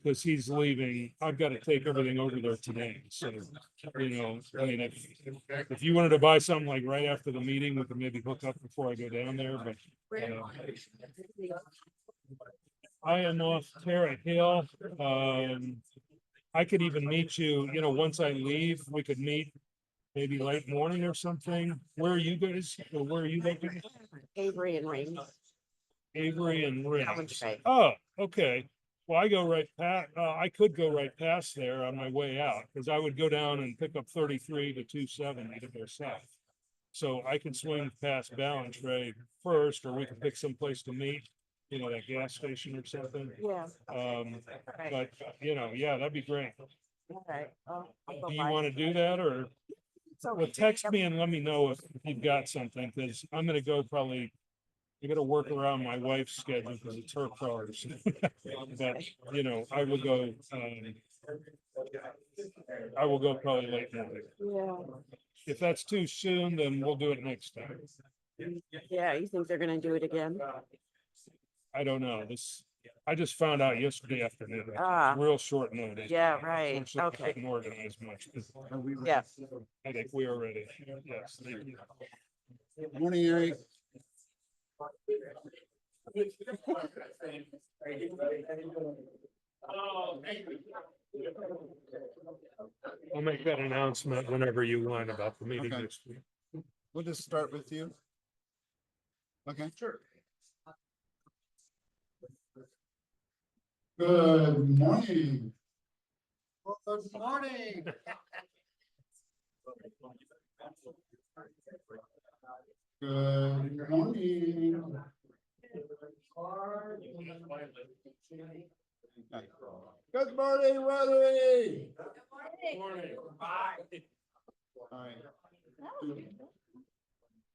because he's leaving. I've got to take everything over there today. So, you know, I mean, if you wanted to buy something like right after the meeting, we could maybe hook up before I go down there, but I am off Terra Hill. I could even meet you, you know, once I leave, we could meet maybe late morning or something. Where are you guys? Or where are you looking? Avery and Rings. Avery and That one's Rings. right. Oh, okay. Well, I go right past, I could go right past there on my way out, because I would go down and pick up 33 to 270 to go south. So I can swing past Ballantrae first, or we can pick some place to meet, you know, that gas station or something. Yeah. But, you know, yeah, that'd be great. All right. Do you want to do that, or? Well, text me and let me know if you've got something, because I'm gonna go probably, I gotta work around my wife's schedule because it's her cars. But, you know, I will go probably late morning. Yeah. If that's too soon, then we'll do it next time. Yeah. You think they're gonna do it again? I don't know. I just found out yesterday afternoon. Ah. Real short notice. Yeah. Right. Unfortunately, I Okay. couldn't organize much. Yeah. I think we are ready. Yes. Thank you. Good morning, Eric. I'll make that announcement whenever you want about the meeting Okay. next week. We'll just start with you. Okay. Sure. Good morning. Good morning. Good morning. Good morning, Rotary. Good morning. All right.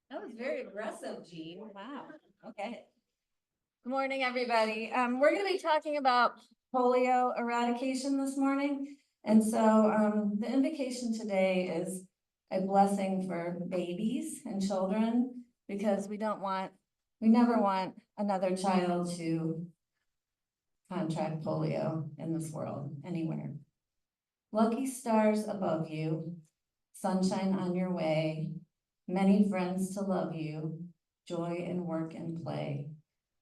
That was very aggressive, Gene. Wow. Okay. Good morning, everybody. We're going to be talking about polio eradication this morning. And so the invocation today is a blessing for babies and children, because we never want another child to contract polio in this world anywhere. Lucky stars above you, sunshine on your way, many friends to love you, joy in work and play,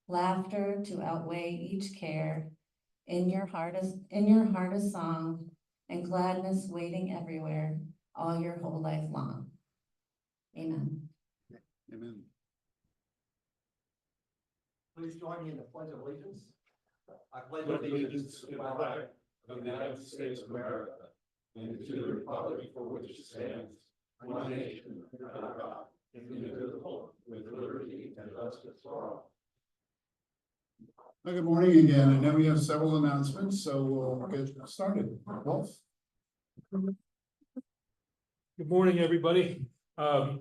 laughter to outweigh each care, in your heart a song, and gladness waiting everywhere, all your whole life long. Amen. Amen. Please join me in the pledge of allegiance. I pledge allegiance to the flag of the United States of America and to the republic for which it stands, one nation, under God, indivisible, with liberty and justice for all. Well, good morning again. I know we have several announcements, so we'll get started. Wolf? Good morning, everybody.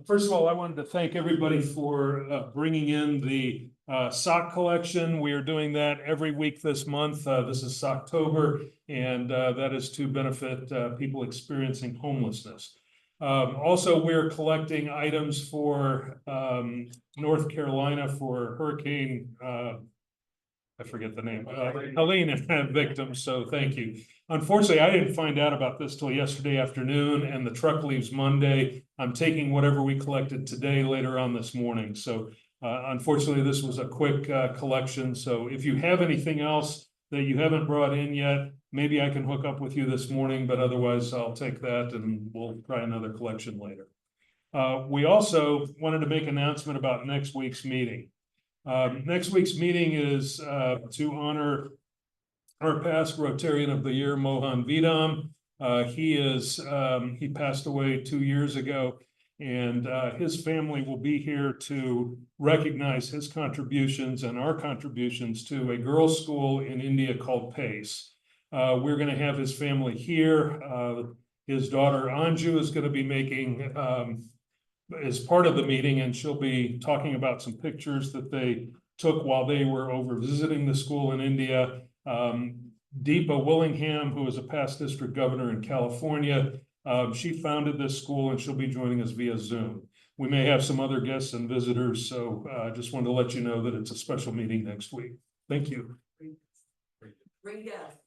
First of all, I wanted to thank everybody for bringing in the sock collection. We are doing that every week this month. This is Socktober, and that is to benefit people experiencing homelessness. Also, we're collecting items for North Carolina for Hurricane, I forget the name, Helene victims, so thank you. Unfortunately, I didn't find out about this till yesterday afternoon, and the truck leaves Monday. I'm taking whatever we collected today later on this morning. So unfortunately, this was a quick collection. So if you have anything else that you haven't brought in yet, maybe I can hook up with you this morning, but otherwise I'll take that and we'll try another collection later. We also wanted to make an announcement about next week's meeting. Next week's meeting is to honor our past Rotarian of the Year, Mohan Vidam. He passed away 2 years ago, and his family will be here to recognize his contributions and our contributions to a girls' school in India called PACE. We're going to have his family here. His daughter Anju is going to be making as part of the meeting, and she'll be talking about some pictures that they took while they were over visiting the school in India. Deepa Willingham, who is a past district governor in California, she founded this school, and she'll be joining us via Zoom. We may have some other guests and visitors, so I just wanted to let you know that it's a special meeting next week. Thank you. Great guest.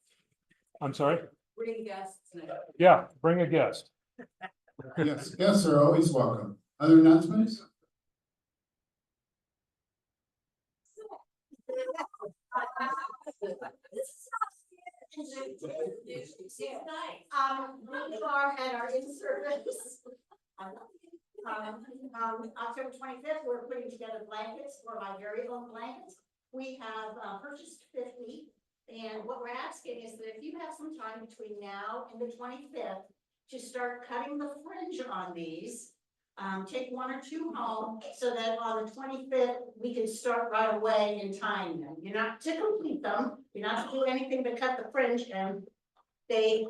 I'm sorry? Bring guests. Yeah, bring a guest. Yes, guests are always welcome. Other announcements? We are at our in-service. October 25th, we're putting together blankets for my very own blankets. We have purchased 50. And what we're asking is that if you have some time between now and the 25th to start cutting the fringe on these, take 1 or 2 home so that on the 25th, we can start right away in tying them. You're not to complete them, you're not to do anything but cut the fringe, and they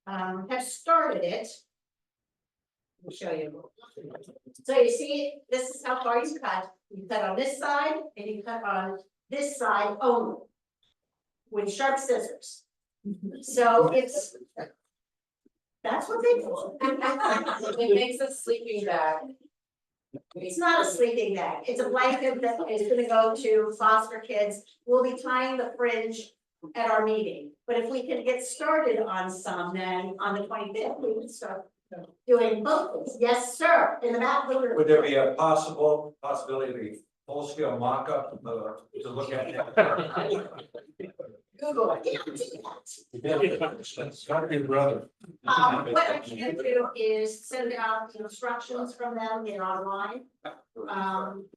have started it. Let me show you. So you see, this is how far you cut. You cut on this side and you cut on this side only with sharp scissors. So it's, that's what they do. It makes a sleeping bag. It's not a sleeping bag. It's a blanket that is gonna go to foster kids. We'll be tying the fringe at our meeting. But if we can get started on some, then on the 25th, we can start doing both. Yes, sir, in the back. Would there be a possibility of a full-scale mock-up to look at? Google it. Got your brother. What I can do is send out instructions from them, they're online.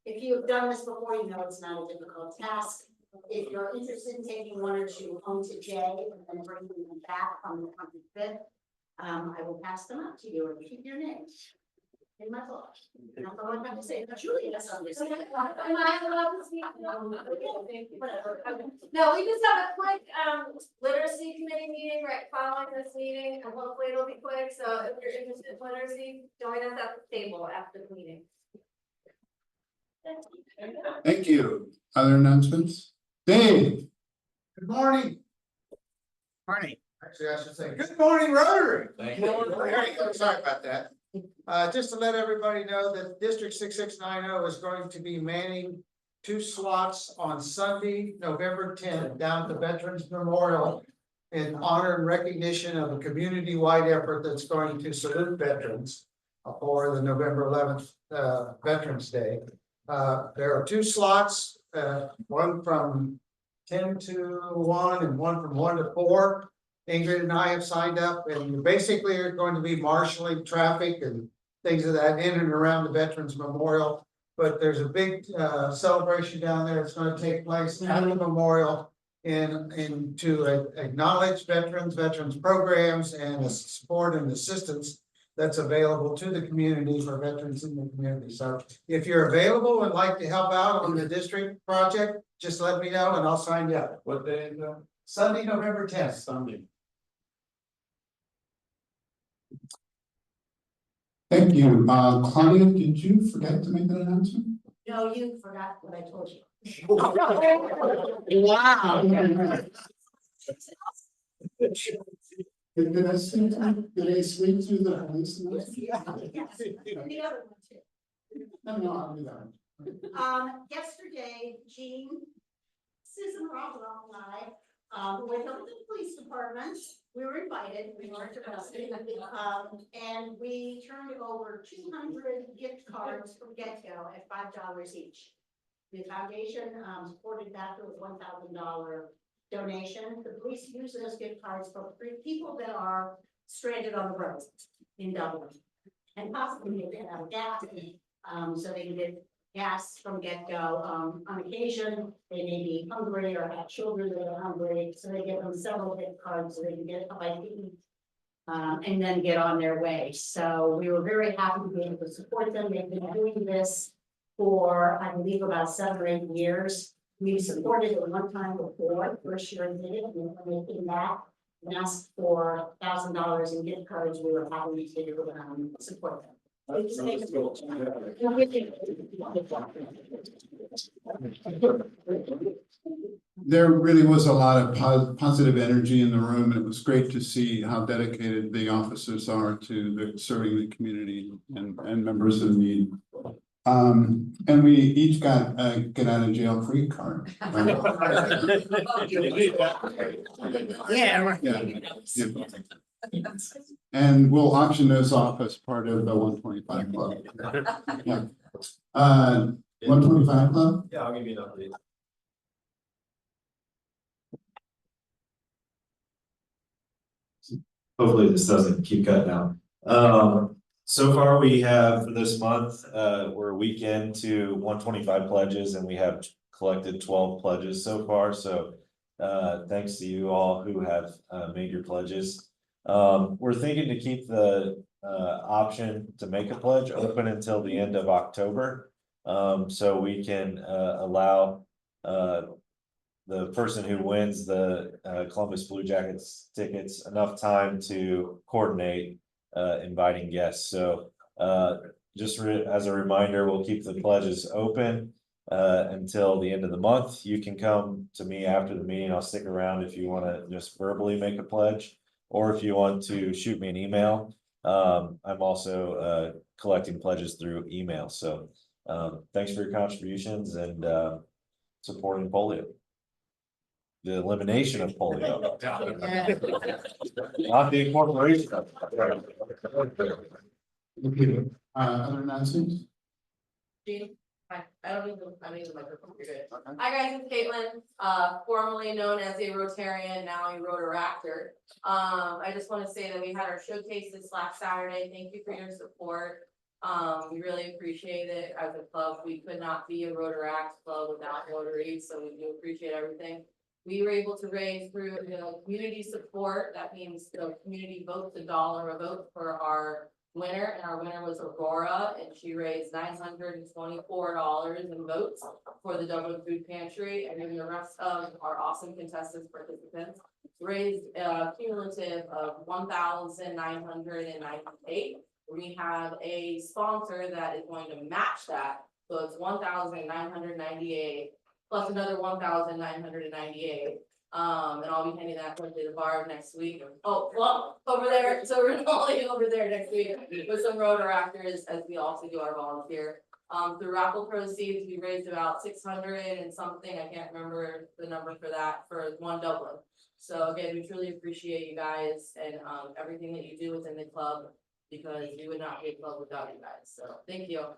If you've done this before, you know it's not a difficult task. If you're interested in taking 1 or 2 home today and then bringing them back on the 25th, I will pass them out to you and keep your name in my book. That's all I have to say. Julie, that's on this. Am I allowed to speak? No, we just have a quick literacy committee meeting right following this meeting, and hopefully it'll be quick, so if you're interested in literacy, join us at the table after the meeting. Thank you. Other announcements? Dave? Good morning. Morning. Actually, I should say, good morning, Rotary. Thank There you go. Sorry about that. Just to let everybody know that District 6690 is going to be manning 2 slots on Sunday, November 10th, down at the Veterans Memorial in honor and recognition of a community-wide effort that's going to salute veterans for the November 11th Veterans Day. There are 2 slots, one from 10 to 1 and one from 1 to 4. Ingrid and I have signed up, and basically are going to be marshaling traffic and things of that in and around the Veterans Memorial. But there's a big celebration down there. It's going to take place at the memorial and to acknowledge veterans programs and the support and assistance that's available to the community for veterans in the community. So if you're available and like to help out on the district project, just let me know and I'll sign you up. What day is that? Sunday, November 10th. Sunday. Thank you. Claudia, did you forget to make that announcement? No, you forgot what I told you. Wow. Did I sleep through the police announcement? Yes, and the other one too. No, I'll do that. Yesterday, Jean, Susan Rockwell and I, went over to the police department. We were invited, we weren't arrested, and we turned over 200 gift cards from Get-Go at $5 each. The foundation supported that with a $1,000 donation. The police use those gift cards for people that are stranded on the road in Dublin. And possibly if they have gas, so they can get gas from Get-Go. On occasion, they may be hungry or have children that are hungry, so they give them several gift cards so they can get a bite to eat. And then get on their way. So we were very happy to be able to support them. They've been doing this for, I believe, about 7 or 8 years. We supported it one time before, first year we did it, and when they came back and asked for $1,000 in gift cards, we were happy to support them. There really was a lot of positive energy in the room, and it was great to see how dedicated the officers are to serving the community and members in need. And we each got a get out of jail free card. Yeah, right. Yeah. And we'll auction those off as part of the 125 club. Yeah. 125 club? Yeah, I'll give you an update. Hopefully this doesn't keep cutting out. So far we have for this month, we're a week into 125 pledges and we have collected 12 pledges so far. So thanks to you all who have made your pledges. We're thinking to keep the option to make a pledge open until the end of October. So we can allow the person who wins the Columbus Blue Jackets tickets enough time to coordinate inviting guests. So just as a reminder, we'll keep the pledges open until the end of the month. You can come to me after the meeting. I'll stick around if you want to just verbally make a pledge, or if you want to shoot me an email. I'm also collecting pledges through email. So thanks for your contributions and supporting polio. The elimination of polio. Not the incorporation of it. Other announcements? Jean, I don't need the microphone, you're good. Hi guys, it's Caitlin, formerly known as a Rotarian, now a Rotaractor. I just want to say that we had our showcase this last Saturday. Thank you for your support. We really appreciate it as a club. We could not be a Rotaract club without Rotary, so we do appreciate everything. We were able to raise through community support. That means the community votes $1 a vote for our winner, and our winner was Aurora, and she raised $924 in votes for the Dublin Food Pantry, and then the rest of our awesome contestants participants raised a cumulative of $1,998. We have a sponsor that is going to match that, so it's $1,998 plus another $1,998. And I'll be handing that to the bar next week. Oh, well, over there, so we're only over there next week with some Rotaractors as we also do our volunteer. Through raffle proceeds, we raised about 600 and something. I can't remember the number for that for one Dublin. So again, we truly appreciate you guys and everything that you do within the club, because we would not be a club without you guys. So thank you.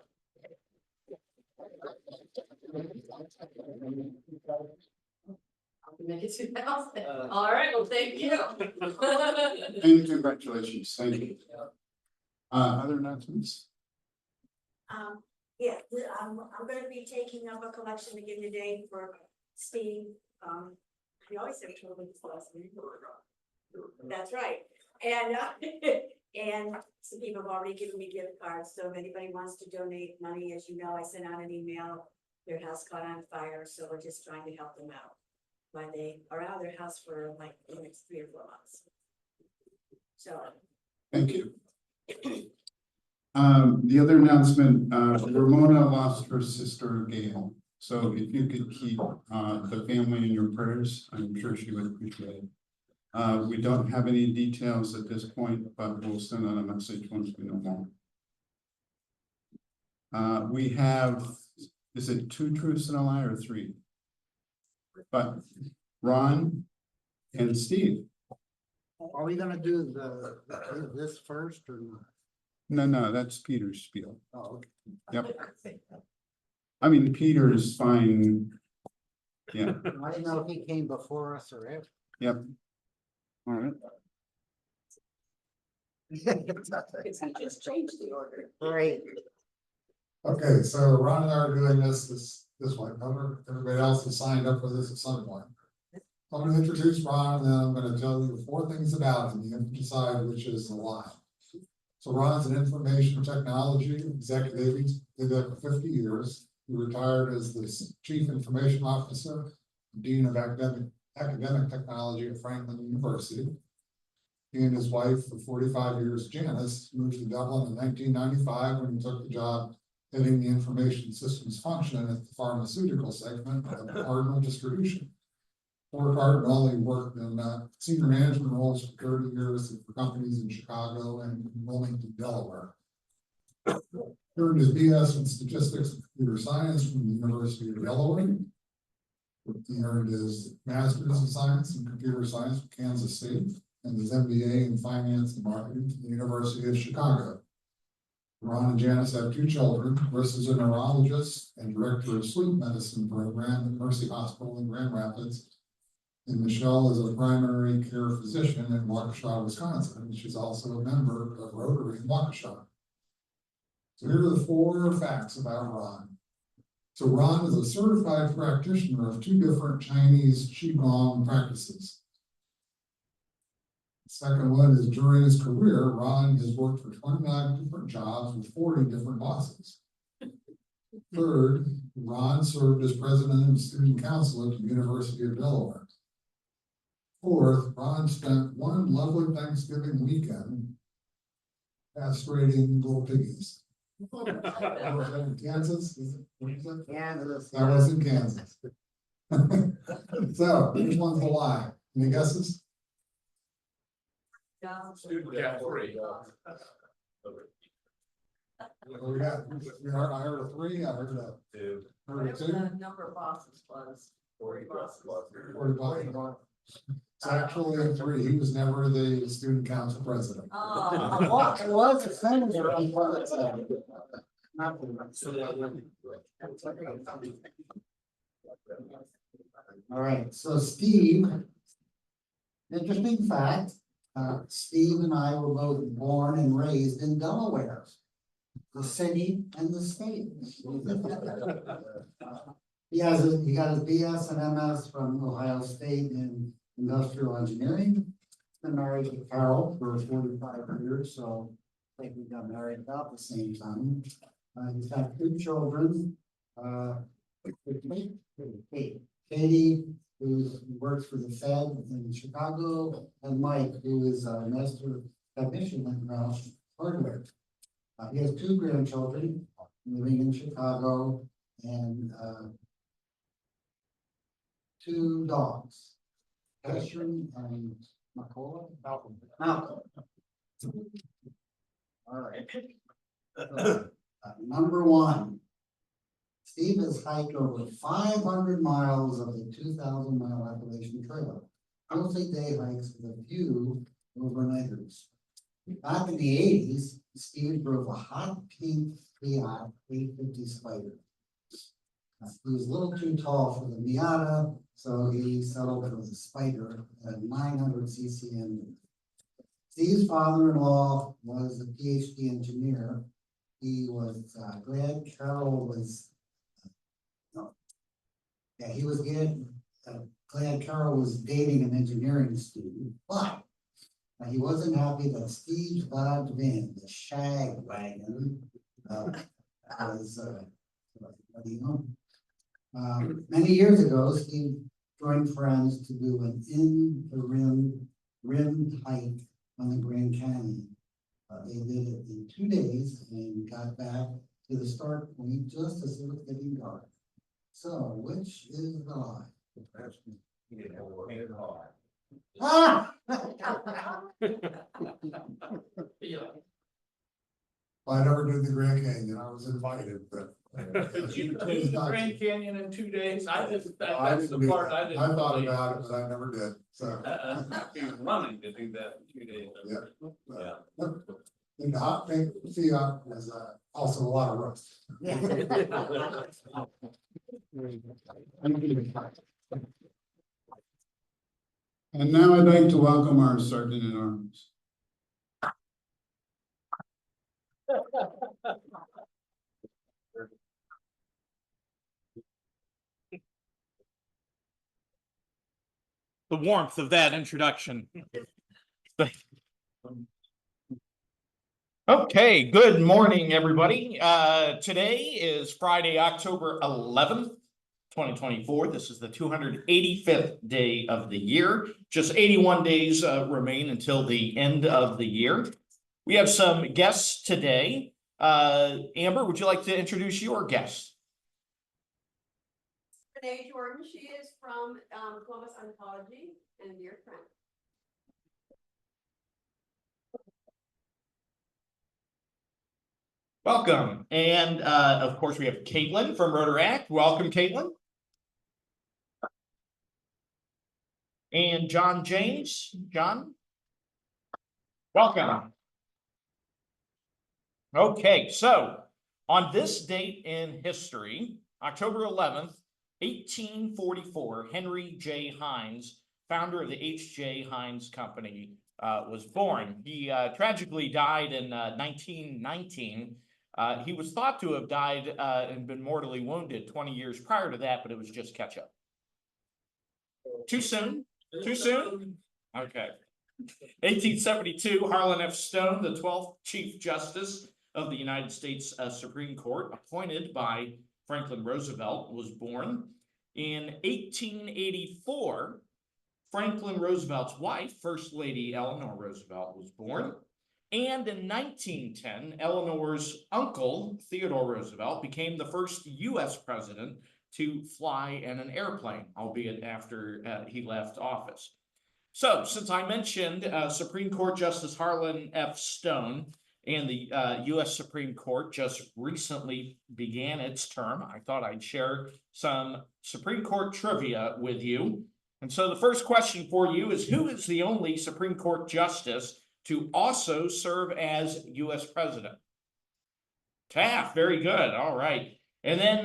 Make it 2,000. All right, well, thank you. And congratulations, thank you. Other announcements? Yeah, I'm gonna be taking up a collection again today for Steve. We always have trouble with this last name. That's right. And and some people have already given me gift cards, so if anybody wants to donate money, as you know, I sent out an email. Their house caught on fire, so we're just trying to help them out. While they are out of their house for like the next 3 or 4 months. So. Thank you. The other announcement, Ramona lost her sister Gail. So if you could keep the family in your prayers, I'm sure she would appreciate it. We don't have any details at this point, but we'll send out a message once we know more. We have, is it 2 truths and a lie or 3? But Ron and Steve. Are we gonna do this first or not? No, that's Peter's spiel. Oh, okay. Yep. I mean, Peter's fine. Yeah. I didn't know if he came before us or after. Yep. All right. Just change the order. Great. Okay, so Ron and I are doing this way. Everybody else has signed up for this at some point. I'm going to introduce Ron, and then I'm going to tell you the 4 things about him. You have to decide which is the lie. So Ron's an information technology executive. He's did that for 50 years. He retired as the chief information officer, dean of academic technology at Franklin University. He and his wife for 45 years, Janice, moved to Dublin in 1995 when he took the job heading the information systems function at the pharmaceutical segment of Cardinal Distribution. Poor Cardinal only worked in senior management roles for 30 years for companies in Chicago and Wilmington, Delaware. Earned his BS in statistics and computer science from the University of Delaware. He earned his master's in science and computer science from Kansas State and his MBA in finance and marketing from the University of Chicago. Ron and Janice have 2 children. Chris is a neurologist and director of sleep medicine program at Mercy Hospital in Grand Rapids. And Michelle is a primary care physician in Waukesha, Wisconsin, and she's also a member of Rotary in Waukesha. So here are the 4 facts about Ron. So Ron is a certified practitioner of 2 different Chinese Qigong practices. The second one is during his career, Ron has worked for 29 different jobs with 40 different bosses. Third, Ron served as president of student council at the University of Delaware. Fourth, Ron spent one lovely Thanksgiving weekend castrating little piggies. Was that in Kansas? Kansas. That was in Kansas. So, which one's the lie? Any guesses? Student category. What we got? I heard a 3, I heard a 2. Heard a 2? Number of bosses was. 40 plus. 40 bucks. It's actually a 3. He was never the student council president. Oh. It was a senator on one side. All right, so Steve, interesting fact, Steve and I were both born and raised in Delaware, the city and the state. He got his BS and MS from Ohio State in industrial engineering. Been married to Carol for 45 years, so I think we got married about the same time. He's got 2 children. Katie, who works for the Fed in Chicago, and Mike, who is a master technician in Roush Hardware. He has 2 grandchildren living in Chicago and 2 dogs, Catherine and Malcolm. All right. So, number 1. Steve has hiked over 500 miles of the 2,000-mile Appalachian Trail. Mostly day hikes with a few overnighters. Back in the 80s, Steve drove a hot pink Fiat 850 Spider. He was a little too tall for the Miata, so he settled for the Spider at 900cc engine. Steve's father-in-law was a PhD engineer. He was glad Carol was, he was glad Carol was dating an engineering student, but he wasn't happy that Steve's Dodge van, the Shag wagon, was, many years ago, Steve joined friends to do an rim hike on the Grand Canyon. They did it in 2 days and got back to the start point just as it was getting dark. So, which is the lie? Ah! I never did the Grand Canyon. I was invited, but. Did you do the Grand Canyon in 2 days? That's didn't the do part that. I didn't. I thought believe. about it, but I never did, so. He was running to do that in 2 days. Yeah. And the hot pink Fiat was also a lot of rust. And now I'd like to welcome our Sergeant at Arms. The warmth of that introduction. Okay, good morning, everybody. Today is Friday, October 11th, 2024. This is the 285th day of the year. Just 81 days remain until the end of the year. We have some guests today. Amber, would you like to introduce your guest? Renee Jordan, she is from Columbus Oncology and dear friend. Welcome. And of course, we have Caitlin from Rotaract. Welcome, Caitlin. And John James. John? Welcome. Okay, so on this date in history, October 11th, 1844, Henry J. Hines, founder of the H.J. Hines Company, was born. He tragically died in 1919. He was thought to have died and been mortally wounded 20 years prior to that, but it was just catch up. Too soon? Too soon? Okay. 1872, Harlan F. Stone, the 12th Chief Justice of the United States Supreme Court, appointed by Franklin Roosevelt, was born. In 1884, Franklin Roosevelt's wife, First Lady Eleanor Roosevelt, was born. And in 1910, Eleanor's uncle, Theodore Roosevelt, became the first U.S. president to fly in an airplane, albeit after he left office. So, since I mentioned Supreme Court Justice Harlan F. Stone and the U.S. Supreme Court just recently began its term, I thought I'd share some Supreme Court trivia with you. And so the first question for you is, who is the only Supreme Court Justice to also serve as U.S. President? Taft, very good, all right. And then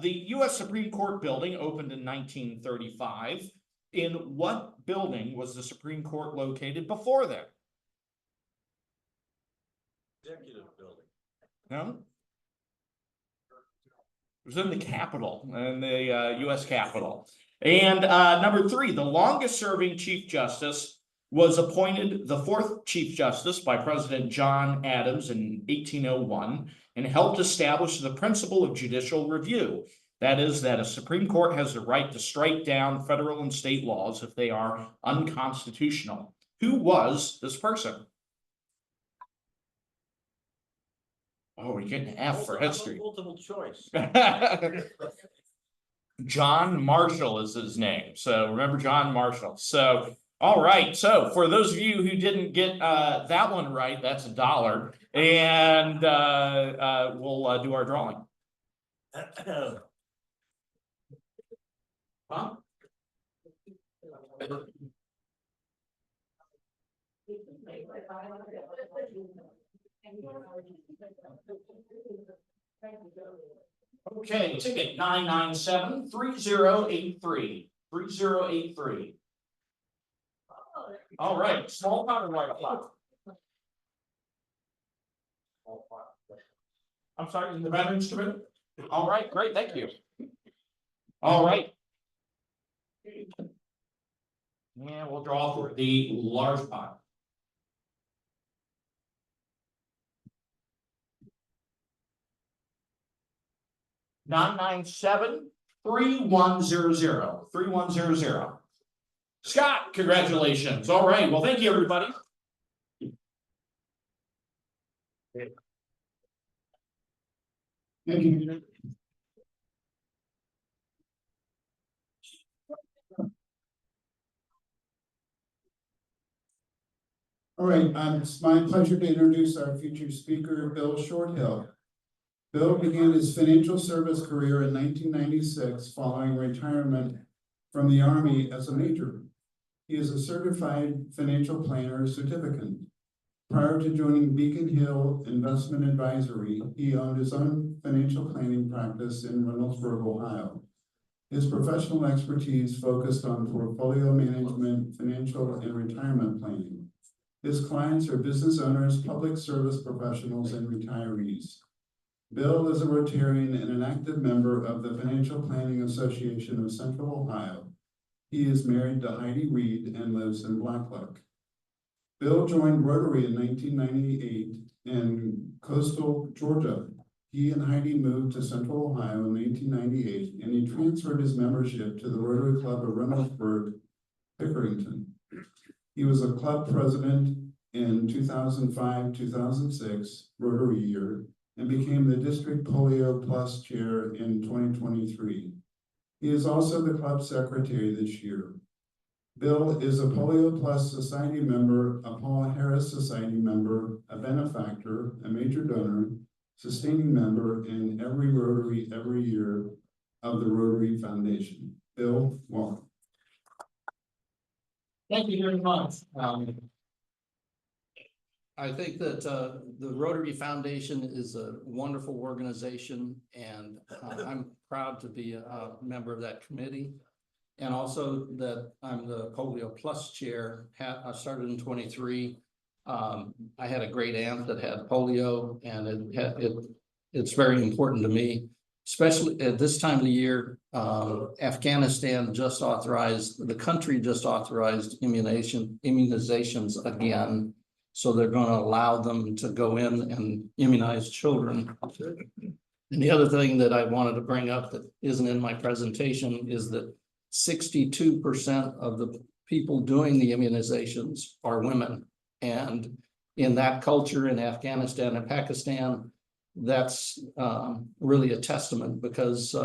the U.S. Supreme Court building opened in 1935. In what building was the Supreme Court located before that? Executive building. No? It was in the Capitol, in the U.S. Capitol. And number 3, the longest serving Chief Justice was appointed the 4th Chief Justice by President John Adams in 1801 and helped establish the principle of judicial review. That is, that a Supreme Court has the right to strike down federal and state laws if they are unconstitutional. Who was this person? Oh, we're getting an F for history. Multiple choice. John Marshall is his name. So remember John Marshall. So, all right. So for those of you who didn't get that one right, that's $1. And we'll do our drawing. Huh? Okay, ticket 997-3083. 3083. All right, small pot or large pot? I'm sorry, in the Veterans Committee? All right, great, thank you. All right. Yeah, we'll draw for the large pot. Nine 3100. 3100. Scott, congratulations. All right, well, thank you, everybody. Thank you. All right, it's my pleasure to introduce our future speaker, Bill Shorthill. Bill began his financial service career in 1996 following retirement from the Army as a major. He is a certified financial planner certificate. Prior to joining Beacon Hill Investment Advisory, he owned his own financial planning practice in Reynoldsburg, Ohio. His professional expertise focused on portfolio management, financial, and retirement planning. His clients are business owners, public service professionals, and retirees. Bill is a Rotarian and an active member of the Financial Planning Association of Central Ohio. He is married to Heidi Reed and lives in Blacklock. Bill joined Rotary in 1998 in coastal Georgia. He and Heidi moved to Central Ohio in 1998, and he transferred his membership to the Rotary Club of Reynoldsburg, Pickerington. He was a club president in 2005-2006 Rotary year and became the District Polio Plus Chair in 2023. He is also the club secretary this year. Bill is a Polio Plus Society member, a Paul Harris Society member, a benefactor, a major donor, sustaining member in every Rotary every year of the Rotary Foundation. Bill, welcome. Thank you very much. I think that the Rotary Foundation is a wonderful organization, and I'm proud to be a member of that committee. And also that I'm the Polio Plus Chair. I started in 23. I had a great aunt that had polio, and it's very important to me, especially at this time of the year. Afghanistan the country just authorized immunizations again. So they're going to allow them to go in and immunize children. And the other thing that I wanted to bring up that isn't in my presentation is that 62% of the people doing the immunizations are women. And in that culture in Afghanistan and Pakistan, that's really a testament, because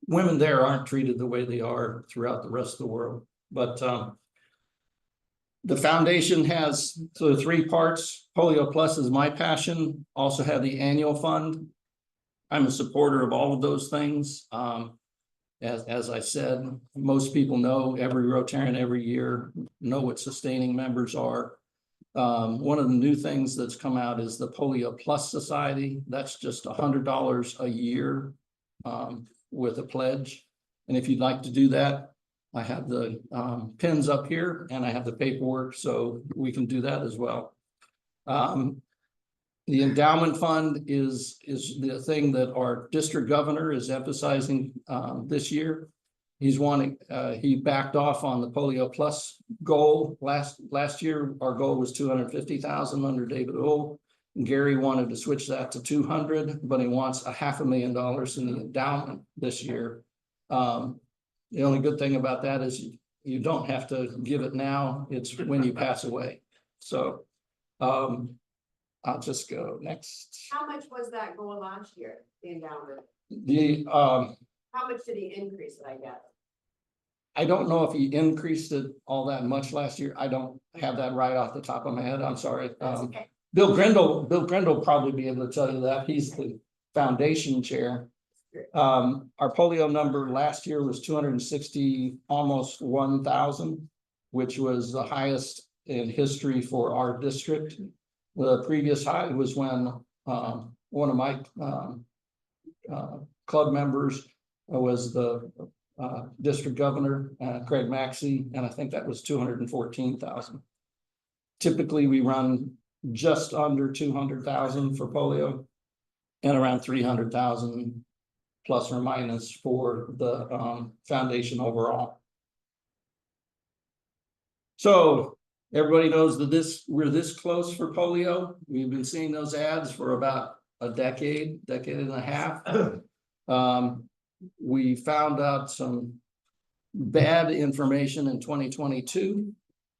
women there aren't treated the way they are throughout the rest of the world. But the foundation has sort of three parts. Polio Plus is my passion. Also have the annual fund. I'm a supporter of all of those things. As I said, most people know, every Rotarian every year know what sustaining members are. One of the new things that's come out is the Polio Plus Society. That's just $100 a year with a pledge. And if you'd like to do that, I have the pins up here, and I have the paperwork, so we can do that as well. The endowment fund is the thing that our district governor is emphasizing this year. He backed off on the Polio Plus goal. Last year, our goal was 250,000 under David O. Gary wanted to switch that to 200, but he wants $500,000 in the endowment this year. The only good thing about that is you don't have to give it now. It's when you pass away. So I'll just go next. How much was that goal last year, the endowment? How much did he increase it, I guess? I don't know if he increased it all that much last year. I don't have that right off the top of my head. I'm sorry. Okay. Bill Grindle probably be able to tell you that. He's the foundation chair. Our polio number last year was 260, almost 1,000, which was the highest in history for our district. The previous high was when one of my club members was the district governor, Craig Maxey, and I think that was 214,000. Typically, we run just under 200,000 for polio, and around 300,000 plus or minus for the foundation overall. So everybody knows that we're this close for polio. We've been seeing those ads for about a decade and a half. We found out some bad information in 2022.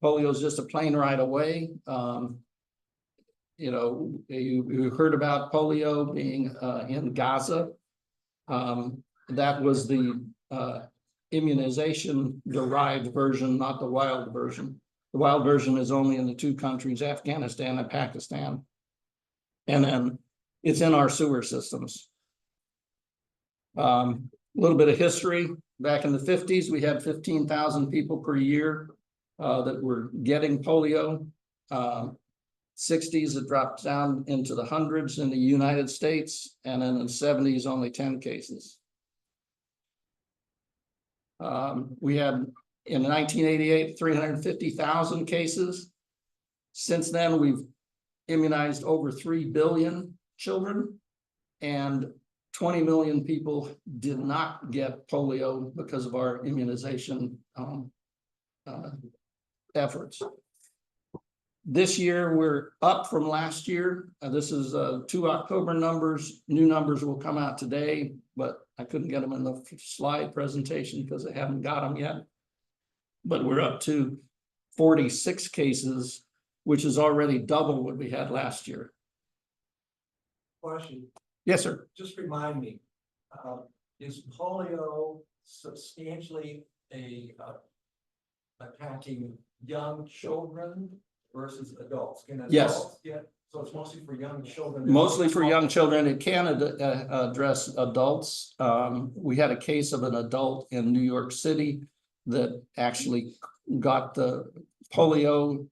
Polio is just a plane ride away. You heard about polio being in Gaza. That was the immunization derived version, not the wild version. The wild version is only in the two countries, Afghanistan and Pakistan. And then it's in our sewer systems. A little bit of history. Back in the 50s, we had 15,000 people per year that were getting polio. 60s, it dropped down into the hundreds in the United States, and in the 70s, only 10 cases. We had, in 1988, 350,000 cases. Since then, we've immunized over 3 billion children, and 20 million people did not get polio because of our immunization efforts. This year, we're up from last year. This is 2 October numbers. New numbers will come out today, but I couldn't get them in the slide presentation because I haven't got them yet. But we're up to 46 cases, which is already double what we had last year. Question, Yes, sir. just remind me, is polio substantially attacking young children? versus adults? Can Yes. adults get, so it's mostly for young children? Mostly for young children. It can address adults. We had a case of an adult in New York City that actually got the polio,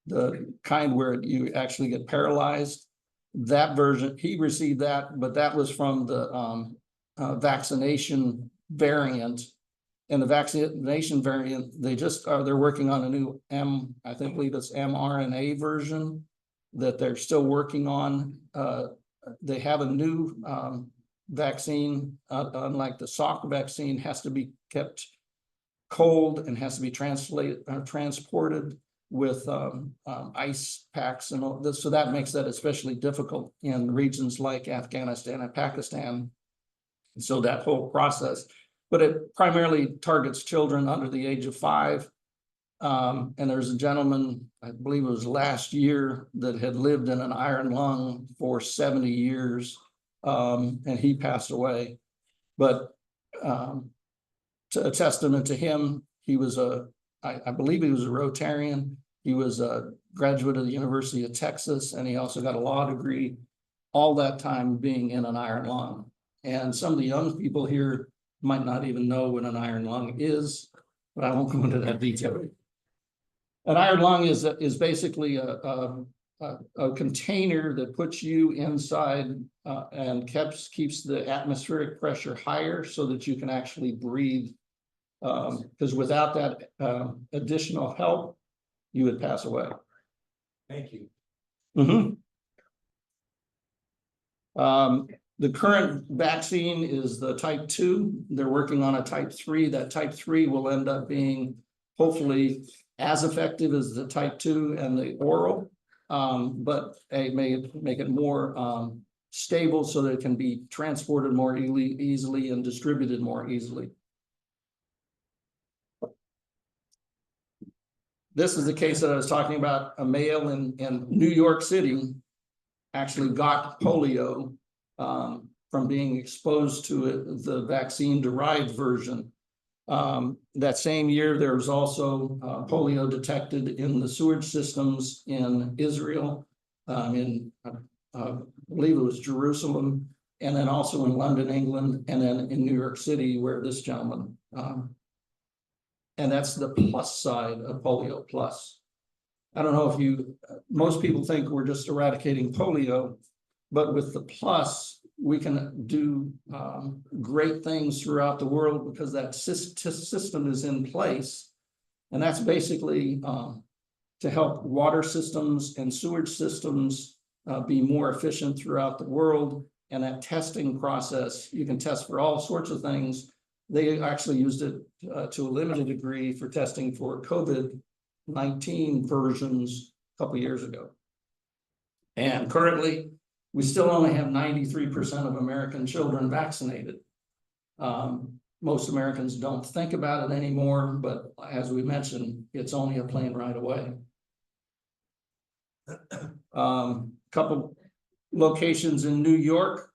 the kind where you actually get paralyzed. That version, he received that, but that was from the vaccination variant. And the vaccination variant, they're working on a new I believe it's mRNA version that they're still working on. They have a new vaccine, unlike the Salk vaccine, has to be kept cold and has to be transported with ice packs and all this. So that makes that especially difficult in regions like Afghanistan and Pakistan. So that whole process. But it primarily targets children under the age of 5. And there's a gentleman, I believe it was last year, that had lived in an iron lung for 70 years, and he passed away. But a testament to him, he was I believe he was a Rotarian. He was a graduate of the University of Texas, and he also got a law degree, all that time being in an iron lung. And some of the young people here might not even know what an iron lung is, but I won't go into that detail. An iron lung is basically a container that puts you inside and keeps the atmospheric pressure higher so that you can actually breathe. Because without that additional help, you would pass away. Thank you. The current vaccine is the type 2. They're working on a type 3. That type 3 will end up being hopefully as effective as the type 2 and the oral, but it may make it more stable so that it can be transported more easily and distributed more easily. This is the case that I was talking about. A male in New York City actually got polio from being exposed to it, the vaccine-derived version. That same year, there was also polio detected in the sewage systems in Israel, I believe it was Jerusalem, and then also in London, England, and then in New York City, where this gentleman, and that's the plus side of polio plus. I don't know if most people think we're just eradicating polio, but with the plus, we can do great things throughout the world because that system is in place. And that's basically to help water systems and sewage systems be more efficient throughout the world. And that testing process, you can test for all sorts of things. They actually used it to a limited degree for testing for COVID-19 versions a couple of years ago. And currently, we still only have 93% of American children vaccinated. Most Americans don't think about it anymore, but as we mentioned, it's only a plane ride away. Couple locations in New York.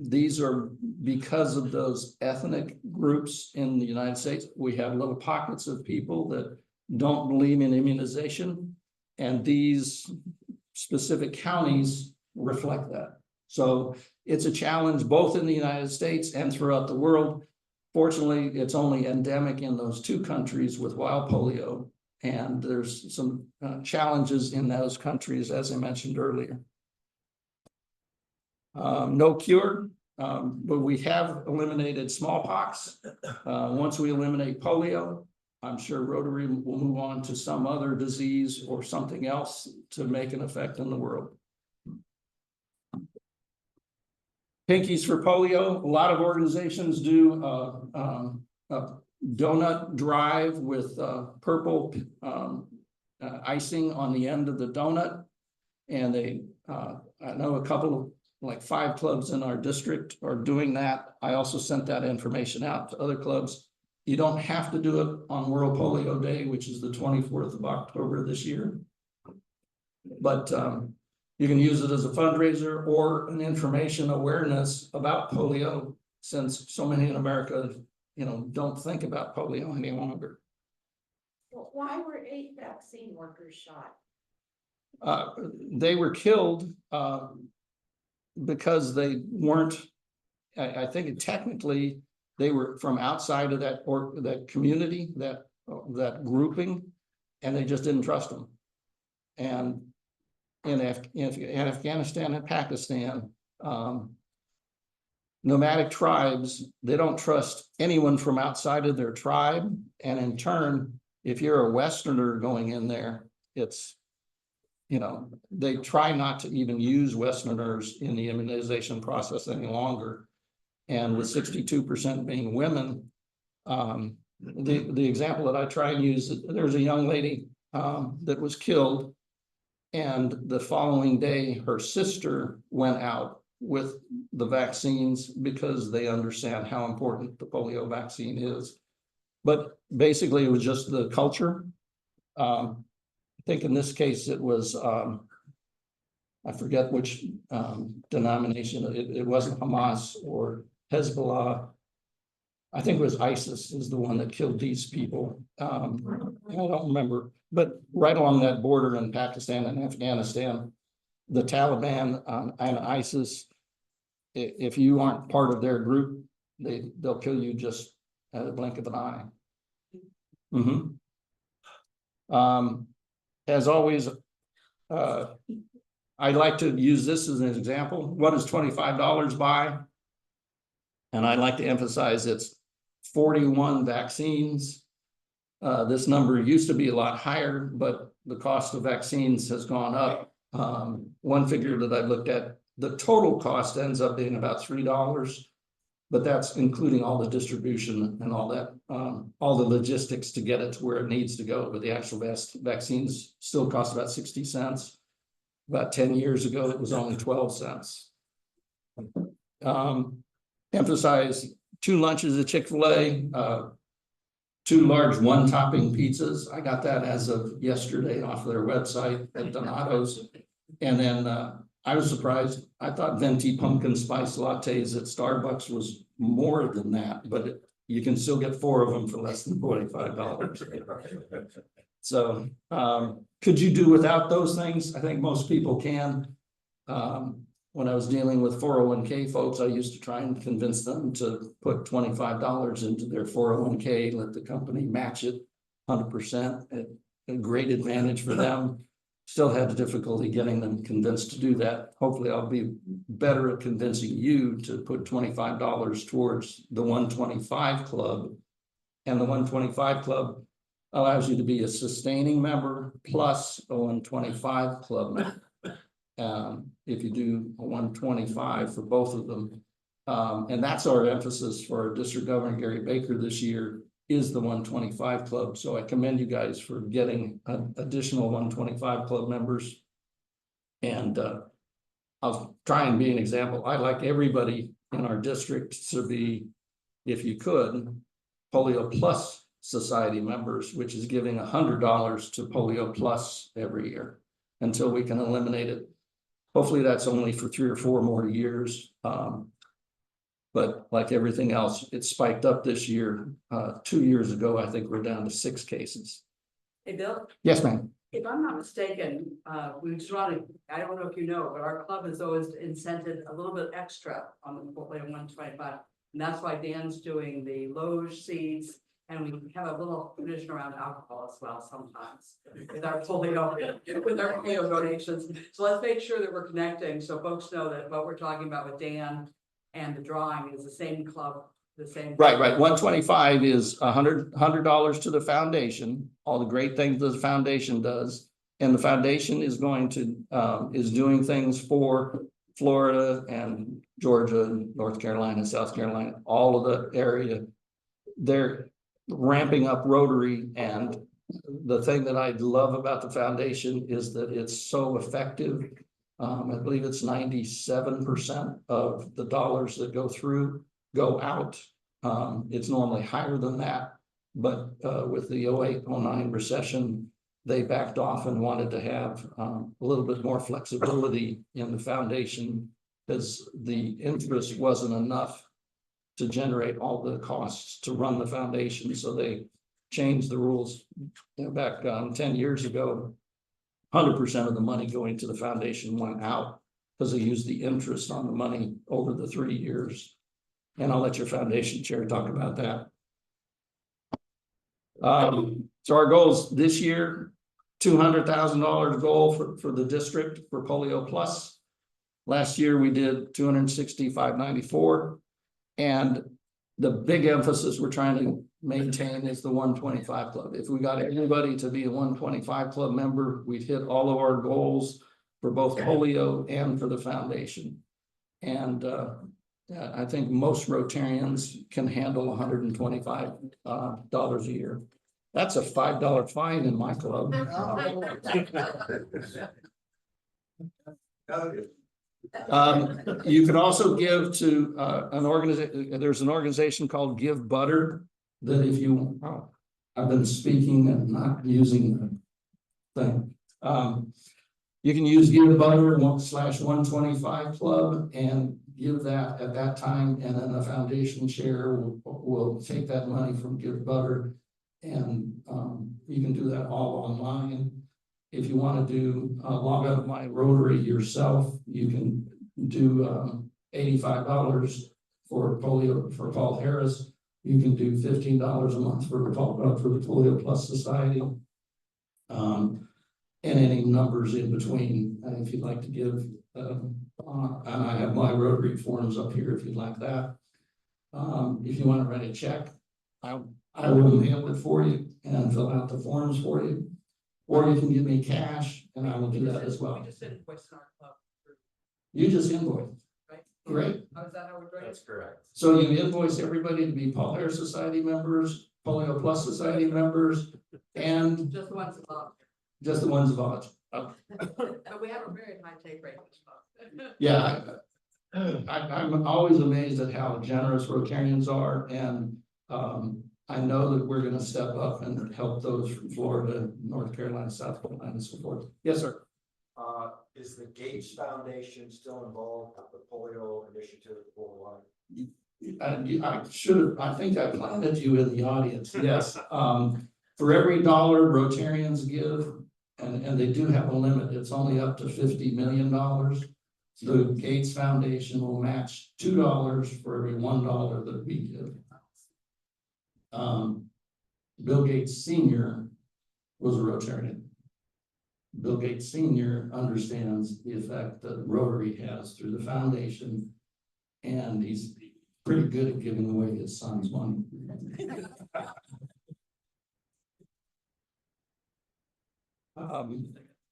These are because of those ethnic groups in the United States. We have little pockets of people that don't believe in immunization, and these specific counties reflect that. So it's a challenge both in the United States and throughout the world. Fortunately, it's only endemic in those 2 countries with wild polio, and there's some challenges in those countries, as I mentioned earlier. No cure, but we have eliminated smallpox. Once we eliminate polio, I'm sure Rotary will move on to some other disease or something else to make an effect in the world. Pinkies for polio. A lot of organizations do a donut drive with purple icing on the end of the donut. And I know a couple of, like 5 clubs in our district are doing that. I also sent that information out to other clubs. You don't have to do it on World Polio Day, which is the 24th of October this year. But you can use it as a fundraiser or an information awareness about polio, since so many in America, don't think about polio any longer. Well, why were 8 vaccine workers shot? They were killed, because they weren't, I think technically they were from outside of that or that community, that grouping, and they just didn't trust them. And in Afghanistan and Pakistan, nomadic tribes, they don't trust anyone from outside of their tribe. And in turn, if you're a Westerner going in there, it's, they try not to even use Westerners in the immunization process any longer. And with 62% being women, the example that I try and use, there's a young lady that was killed, and the following day her sister went out with the vaccines because they understand how important the polio vaccine is. But basically it was just the culture. I think in this case it was, I forget which denomination, it wasn't Hamas or Hezbollah. I think it was ISIS is the one that killed these people. I don't remember, but right along that border in Pakistan and Afghanistan, the Taliban and ISIS, if you aren't part of their group, they'll kill you just at a blink of an eye. As always, I'd like to use this as an example. What does $25 buy? And I'd like to emphasize it's 41 vaccines. This number used to be a lot higher, but the cost of vaccines has gone up. One figure that I looked at, the total cost ends up being about $3, but that's including all the distribution and all that, all the logistics to get it to where it needs to go. But the actual vaccines still cost about 60 cents. About 10 years ago, it was only 12 cents. Emphasize 2 lunches at Chick-fil-A, 2 large one-topping pizzas. I got that as of yesterday off their website at Donato's. And then I was surprised. I thought venti pumpkin spice lattes at Starbucks was more than that, but you can still get 4 of them for less than $45. So could you do without those things? I think most people can. When I was dealing with 401k folks, I used to try and convince them to put $25 into their 401k, let the company match it 100%. A great advantage for them. Still had difficulty getting them convinced to do that. Hopefully I'll be better at convincing you to put $25 towards the 125 club. And the 125 club allows you to be a sustaining member plus a 125 club member. If you do a 125 for both of them. And that's our emphasis for our District Governor Gary Baker this year is the 125 club. So I commend you guys for getting additional 125 club members. And I'll try and be an example. I'd like everybody in our district to be, if you could, Polio Plus Society members, which is giving $100 to Polio Plus every year until we can eliminate it. Hopefully that's only for 3 or 4 more years. But like everything else, it spiked up this year. 2 years ago, I think we're down to 6 cases. Hey, Bill, Yes, ma'am. if I'm not mistaken, we just running, I don't know if you know, but our club has always incented a little bit extra on the Polio 125. And that's why Dan's doing the Loge seeds, and we have a little tradition around alcohol as well sometimes with our polio donations. So let's make sure that we're connecting so folks know that what we're talking about with Dan and the drawing is the same club, the same. Right. 125 is $100 to the foundation, all the great things the foundation does. And the foundation is going to, is doing things for Florida and Georgia, and North Carolina, South Carolina, all of the area. They're ramping up Rotary, and the thing that I love about the foundation is that it's so effective. I believe it's 97% of the dollars that go through go out. It's normally higher than that, but with the 08-09 recession, they backed off and wanted to have a little bit more flexibility in the foundation because the interest wasn't enough to generate all the costs to run the foundation. So they changed the rules back 10 years ago. 100% of the money going to the foundation went out because they used the interest on the money over the 3 years. And I'll let your foundation chair talk about that. So our goals this year, $200,000 goal for the district for Polio Plus. Last year we did 265.94, and the big emphasis we're trying to maintain is the 125 club. If we got anybody to be a 125 club member, we'd hit all of our goals for both polio and for the foundation. And I think most Rotarians can handle $125 a year. That's a $5 fine in my club. You could also give to an organization. There's an organization called Give Butter that if you, I've been speaking and not using the thing. You can use Give Butter /125 club and give that at that time, and then the foundation chair will take that money from Give Butter, and you can do that all online. If you want to do log up my Rotary yourself, you can do $85 for polio for Paul Harris. You can do $15 a month for the Polio Plus Society, and any numbers in between. If you'd like to give, and I have my Rotary forms up here if you'd like that. If you want to write a check, I will mail it for you and fill out the forms for you. Or you can give me cash and I will do that as well. We just invoice our club. You just invoice. Right. Great. How is that how we're doing? That's correct. So you invoice everybody to be Paul Harris Society members, Polio Plus Society members, and Just the ones above. just the ones of But we have a very high take rate. Yeah. I'm always amazed at how generous Rotarians are, and I know that we're gonna step up and help those from Florida, North Carolina, South Carolina, and so forth. Yes, sir. Is the Gates Foundation still involved with the polio initiative worldwide? I think I planted you in the audience, yes. For every dollar Rotarians give, and they do have a limit, it's only up to $50 million. The Gates Foundation will match $2 for every $1 that we give. Bill Gates Sr. was a Rotarian. Bill Gates Sr. understands the effect that Rotary has through the foundation, and he's pretty good at giving away his son's money.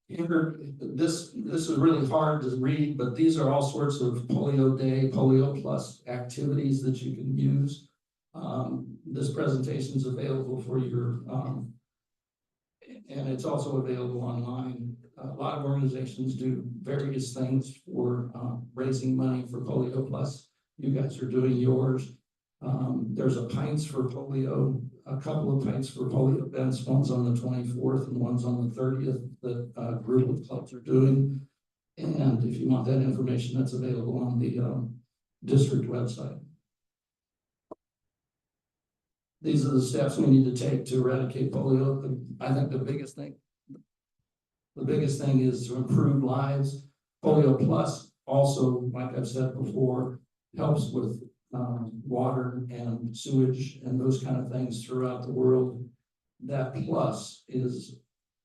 This is really hard to read, but these are all sorts of Polio Day, Polio Plus activities that you can use. This presentation is available for your, and it's also available online. A lot of organizations do various things for raising money for Polio Plus. You guys are doing yours. There's a Pints for Polio, a couple of Pints for Polio events. One's on the 24th and one's on the 30th that a group of clubs are doing. And if you want that information, that's available on the district website. These are the steps we need to take to eradicate polio. I think the biggest thing is to improve lives. Polio Plus also, like I've said before, helps with water and sewage and those kind of things throughout the world. That plus is,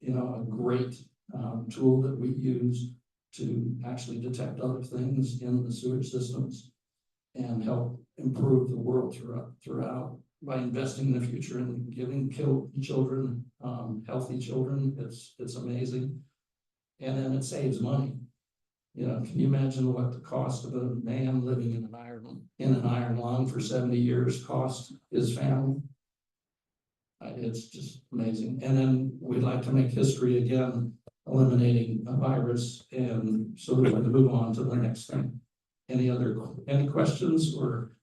a great tool that we use to actually detect other things in the sewage systems and help improve the world throughout by investing in the future and giving children, healthy children. It's amazing. And then it saves money. Can you imagine what the cost of a man living in an iron lung for 70 years cost his family? It's just amazing. And then we'd like to make history again, eliminating a virus, and so we're going to move on to the next thing. Any questions or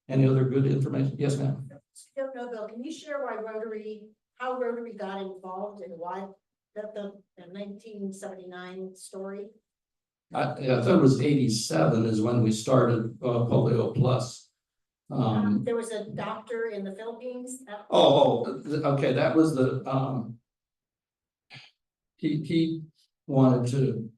any other good information? Yes, ma'am. No, Bill, can you share how Rotary got involved and why the 1979 story? I thought it was 87 is when we started Polio Plus. There was a doctor in the Philippines. Okay, that was the, he wanted to,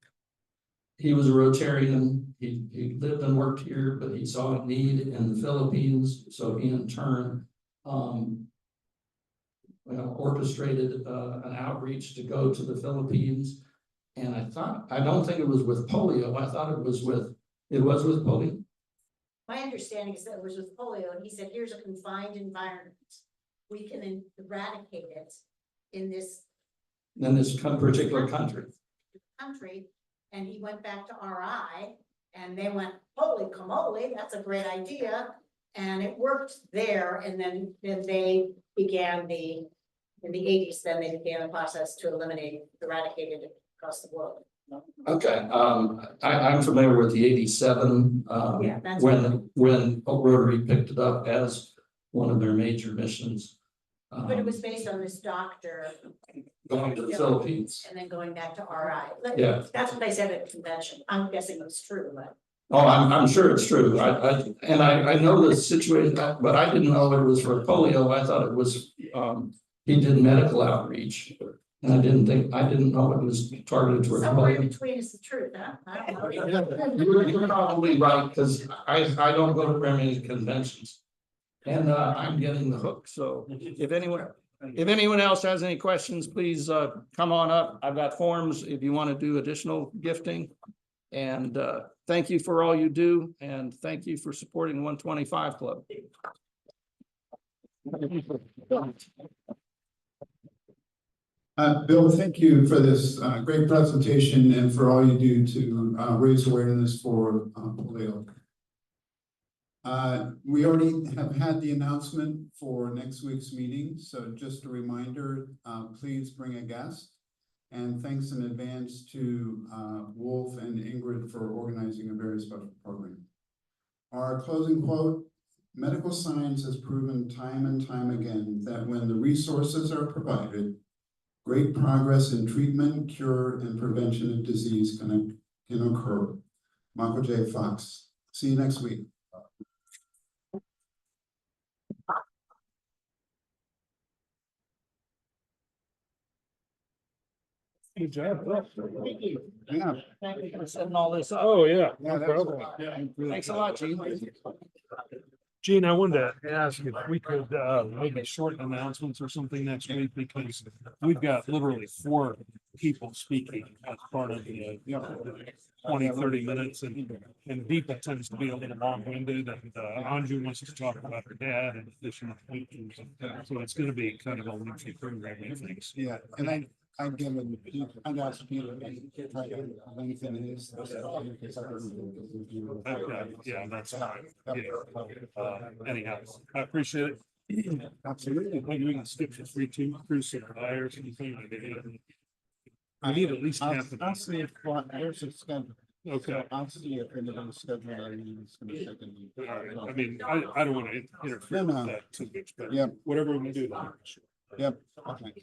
he was a Rotarian, he lived and worked here, but he saw a need in the Philippines, so he in turn, orchestrated, an outreach to go to the Philippines. And I don't think it was with polio, I thought it was with polio. My understanding is that it was with polio, and he said, here's a confined environment. We can eradicate it in this In this particular country. country. And he went back to RI, and they went, holy camole, that's a great idea. And it worked there, and then they began in the eighties, then they began the process to eradicate it across the world. Okay, I'm familiar with the 87, Yeah, that's when Rotary picked it up as one of their major missions. But it was based on this doctor Going to the Philippines. and then going back to RI. Yeah. That's what they said at the convention. I'm guessing it's true, but. Oh, I'm sure it's true. I know the situation, but I didn't know it was for polio. I thought it was, he did medical outreach. And I didn't know it was targeted towards Somewhere in polio. between is the truth, huh? I don't know. You're probably right, because I don't go to very many conventions. And I'm getting the hook, so if anyone else has any questions, please come on up. I've got forms if you want to do additional gifting. And thank you for all you do, and thank you for supporting 125 Club. Bill, thank you for this great presentation and for all you do to raise awareness for polio. We already have had the announcement for next week's meeting, so just a reminder, please bring a guest. And thanks in advance to Wolf and Ingrid for organizing a very special program. Our closing quote: medical science has proven time and time again that when the resources are provided, great progress in treatment, cure, and prevention of disease can occur. Michael J. Fox. See you next week. Good job. Yeah. Thank you for setting all this up. Oh, yeah. Yeah, No that's problem. Thanks a lot, Gene. Gene, I wanted to ask if we could maybe shorten announcements or something next week, because we've got literally 4 people speaking as part of the 20-30 minutes, and Deepa tends to be a little long-winded, and Anju wants to talk about her dad in addition to pictures. So it's going to be kind of a lengthy program, I think. Yeah, and I'd ask Peter to try to lengthen his. Yeah, that's fine. Yeah. Anyhow, I appreciate it. Absolutely. Maybe we can skip the 3-2 cruise to buyers and anything. I need at least half of I'll this. see if there's a schedule. Okay. I'll see if anybody's schedule or it's gonna take a All right. I mean, I don't want to interfere with that too much, but Yep. whatever we can do. then. Yep. Okay.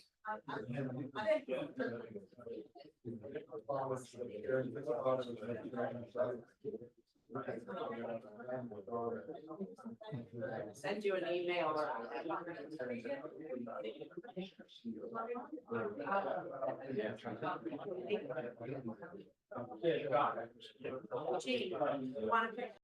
Send you an email. Gee, you want to pick